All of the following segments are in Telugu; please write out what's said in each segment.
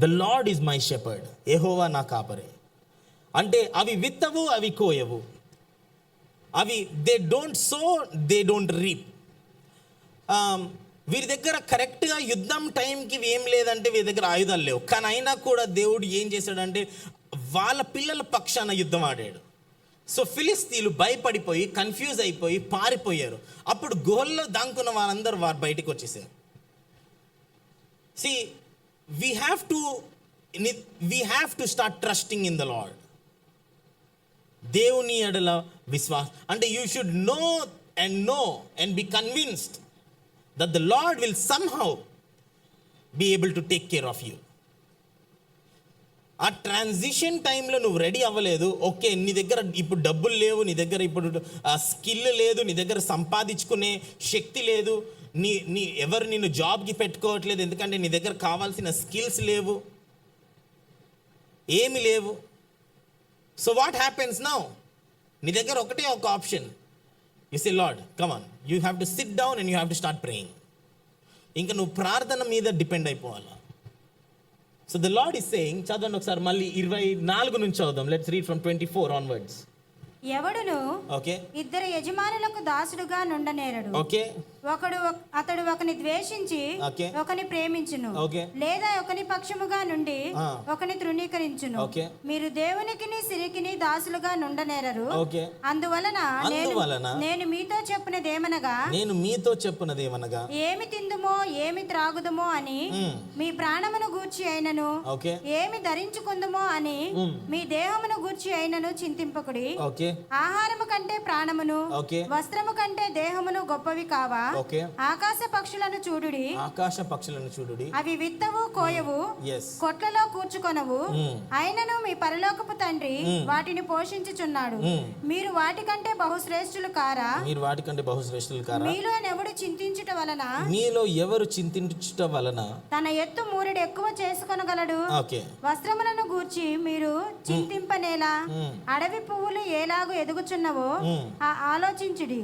The Lord is my shepherd, Jehovah నా కాపరి. అంటే అవి విత్తవు, అవి కోయవు, అవి they don't sow, they don't reap. వీరి దగ్గర కరెక్ట్గా యుద్ధం టైంకి ఏం లేదంటే వీరి దగ్గర ఆయుధాలు లేవు, కానీ అయినా కూడా దేవుడు ఏం చేశాడంటే వాళ్ళ పిల్లల పక్షాన యుద్ధం ఆడాడు. సో ఫిలిస్తీన్లు భయపడిపోయి కన్ఫ్యూజ్ అయిపోయి పారిపోయారు. అప్పుడు గుహల్లో దాక్కున్న వాళ్ళందరూ వారు బయటికి వచ్చేసారు. we have to start trusting in the Lord. దేవుని ఎడల విశ్వాసం అంటే you should know and be convinced that the Lord will somehow be able to take care of you. ఆ ట్రాన్సిషన్ టైంలో నువ్వు రెడీ అవ్వలేదు, ఓకే, నీ దగ్గర ఇప్పుడు డబ్బులు లేవు, నీ దగ్గర ఇప్పుడు స్కిల్ లేదు, నీ దగ్గర సంపాదించుకునే శక్తి లేదు, నీ ఎవరు నిన్ను జాబ్కి పెట్టుకోవట్లేదు, ఎందుకంటే నీ దగ్గర కావాల్సిన స్కిల్స్ లేవు, ఏమి లేవు. So what happens now? నీ దగ్గర ఒకటే ఒక option. You say Lord come on, you have to sit down and you have to start praying. ఇంకా నువ్వు ప్రార్థన మీద డిపెండ్ అయిపోవాలా. So the Lord is saying, చదవండి ఒకసారి మళ్ళీ 24 నుంచి చదువుదాం. Let's read from 24 onwards. ఎవడును ఓకే ఇద్దరు యజమానులకు దాసుడుగా నుండనేరడు. ఓకే అతడు ఒకని ద్వేషించి ఒకని ప్రేమించును, లేదా ఒకని పక్షముగా నుండి ఒకని తృణీకరించును. మీరు దేవునికిని సిరికిని దాసులుగా నుండనేరరు. అందువలన నేను మీతో చెప్పునదేమనగా ఏమి తిందుమో ఏమి త్రాగుదమో అని మీ ప్రాణమును గూర్చి అయినను, ఏమి ధరించుకుందుమో అని మీ దేహమును గూర్చి అయినను చింతింపకుడి. ఆహారము కంటే ప్రాణమును, వస్త్రము కంటే దేహమును గొప్పవి కావా? ఆకాశ పక్షులను చూడుడి, అవి విత్తవు కోయవు, కొట్లలో కూర్చుకొనవు, అయినను మీ పరలోకపు తండ్రి వాటిని పోషించుచున్నాడు. మీరు వాటికంటే బహుశ్రేష్ఠులు కారా? మీలో ఎవరు చింతించుట వలన తన ఎత్తు మూరెడు ఎక్కువ చేసుకొనగలడు. వస్త్రములను గూర్చి మీరు చింతింపనేలా? అడవి పువ్వులు ఎలాగో ఎదుగుచున్నవో ఆలోచించుడి.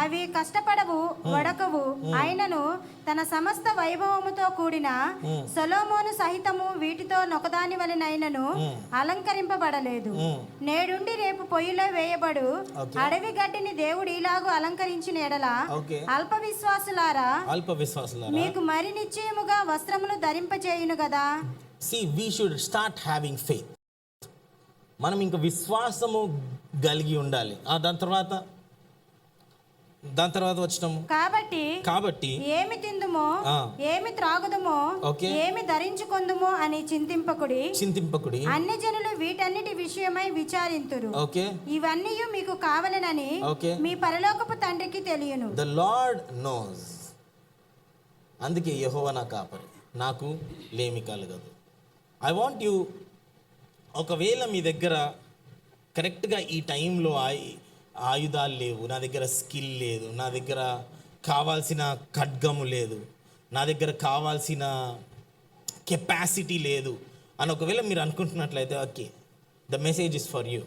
అవి కష్టపడవు, వడకవు, అయినను తన సమస్త వైభవముతో కూడిన సొలొమోను సహితము వీటితో నొకదాని వలెనైనను అలంకరింపబడలేదు. నేడుండి రేపు పొయ్యిలో వేయబడు అడవి గడ్డిని దేవుడు ఇలాగూ అలంకరించిన ఎడల అల్ప విశ్వాసులారా మీకు మరి నిశ్చయముగా వస్త్రములు ధరింపచేయును గదా. See, we should start having faith. మనం ఇంకా విశ్వాసము కలిగి ఉండాలి. దాని తర్వాత వచ్చినాము. కాబట్టి ఏమి తిందుమో ఏమి త్రాగుదమో ఏమి ధరించుకొందుమో అని చింతింపకుడి. అన్ని జనులు వీటన్నిటి విషయమై విచారింతురు. ఇవన్నీ మీకు కావాలనని మీ పరలోకపు తండ్రికి తెలియను. The Lord knows. అందుకే యెహోవా నా కాపరి, నాకు లేమి కలగదు. ఐ వాంట్ యు, ఒకవేళ మీ దగ్గర కరెక్ట్గా ఈ టైంలో ఆయుధాలు లేవు, నా దగ్గర స్కిల్ లేదు, నా దగ్గర కావాల్సిన ఖడ్గము లేదు, నా దగ్గర కావాల్సిన కెపాసిటీ లేదు అని ఒకవేళ మీరు అనుకుంటున్నట్లయితే, okay, the message is for you.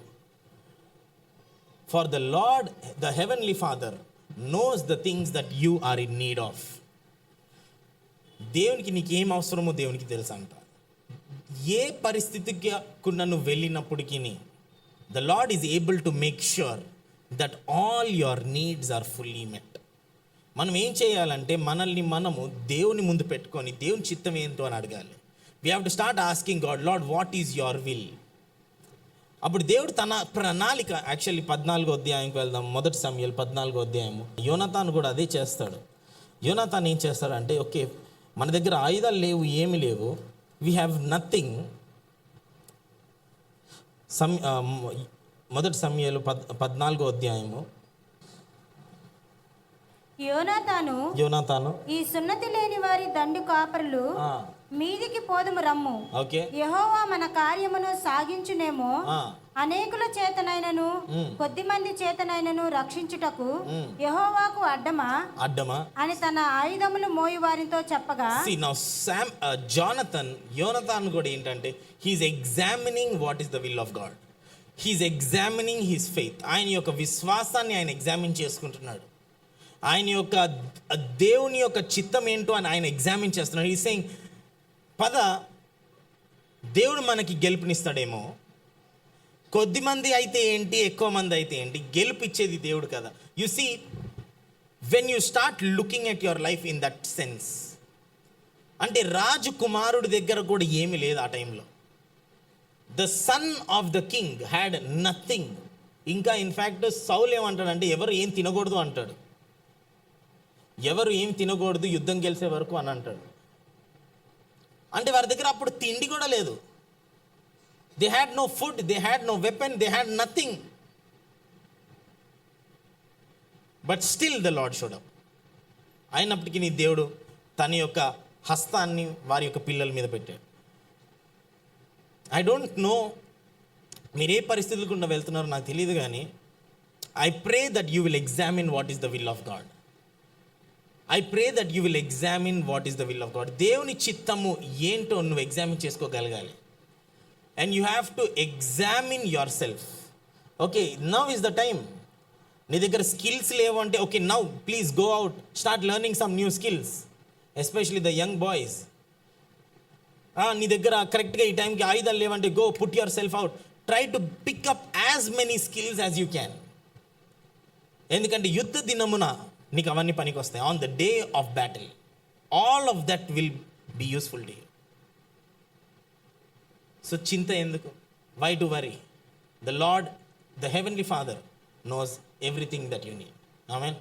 For the Lord, the heavenly Father knows the things that you are in need of. దేవునికి నీకు ఏం అవసరమో దేవునికి తెలుసు అంట. ఏ పరిస్థితికి నువ్వు వెళ్ళినప్పటికీ the Lord is able to make sure that all your needs are fully met. మనం ఏం చేయాలంటే మనము దేవుని ముందు పెట్టుకొని దేవుని చిత్తం ఏంటో అని అడగాలి. We have to start asking God, lord what is your will. అప్పుడు దేవుడు తన ప్రణాళిక, యాక్చువల్లీ 14వ అధ్యాయంకి వెళ్దాం. 1 సమూయేలు 14వ అధ్యాయము. యోనాతాను కూడా అదే చేస్తాడు. యోనాతాను ఏం చేస్తాడంటే, ఓకే, మన దగ్గర ఆయుధాలు లేవు, ఏమి లేవు, we have nothing. 1 సమూయేలు 14వ అధ్యాయము. యోనాతాను ఈ సున్నతి లేని వారి దండు కాపరులు మీదికి పోదుము రమ్ము, యెహోవా మన కార్యమును సాగించునేమో, అనేకుల చేతనైనను కొద్ది మంది చేతనైనను రక్షించుటకు యెహోవాకు అడ్డమా అని తన ఆయుధములు మోయి వారితో చెప్పగా. యోనాతాన్ కూడా ఏంటంటే, he's examining what is the will of God. He's examining his faith. ఆయన యొక్క విశ్వాసాన్ని ఆయన ఎగ్జామిన్ చేసుకుంటున్నాడు. ఆయన యొక్క దేవుని యొక్క చిత్తం ఏంటో అని ఆయన ఎగ్జామిన్ చేస్తున్నాడు. హీఈస్ సేయింగ్, పద దేవుడు మనకి గెలుపునిస్తాడేమో, కొద్ది మంది అయితే ఏంటి, ఎక్కువ మంది అయితే ఏంటి, గెలుపు ఇచ్చేది దేవుడు కదా. You see, when you start looking at your life in that sense, అంటే రాజు కుమారుడి దగ్గర కూడా ఏమీ లేదు ఆ టైంలో. The son of the king had nothing. ఇంకా ఇన్ఫ్యాక్ట్ సౌల్ ఏమంటాడంటే ఎవరు ఏం తినకూడదు అంటాడు, ఎవరు ఏం తినకూడదు యుద్ధం గెలిచే వరకు అని అంటాడు. అంటే వారి దగ్గర అప్పుడు తిండి కూడా లేదు. They had no food, they had no weapon, they had nothing. But still the Lord showed up. అయినప్పటికీ నీ దేవుడు తన యొక్క హస్తాన్ని వారి యొక్క పిల్లల మీద పెట్టాడు. ఐ డోంట్ నో మీరు ఏ పరిస్థితులు గుండా వెళ్తున్నారో నాకు తెలియదు, కానీ I pray that you will examine what is the will of God. I pray that you will examine what is the will of God. దేవుని చిత్తము ఏంటో నువ్వు ఎగ్జామిన్ చేసుకోగలగాలి. And you have to examine yourself. Okay, now is the time. నీ దగ్గర స్కిల్స్ లేవు అంటే okay, now please go out, start learning some new skills, especially the young boys. నీ దగ్గర కరెక్ట్గా ఈ టైంకి ఆయుధాలు లేవంటే go put yourself out, try to pick up as many skills as you can. ఎందుకంటే యుద్ధ దినమున నీకు అవన్నీ పనికి వస్తాయి. On the day of battle all of that will be useful to you. So చింత ఎందుకు? Why to worry? The Lord, the heavenly father knows everything that you need. Amen.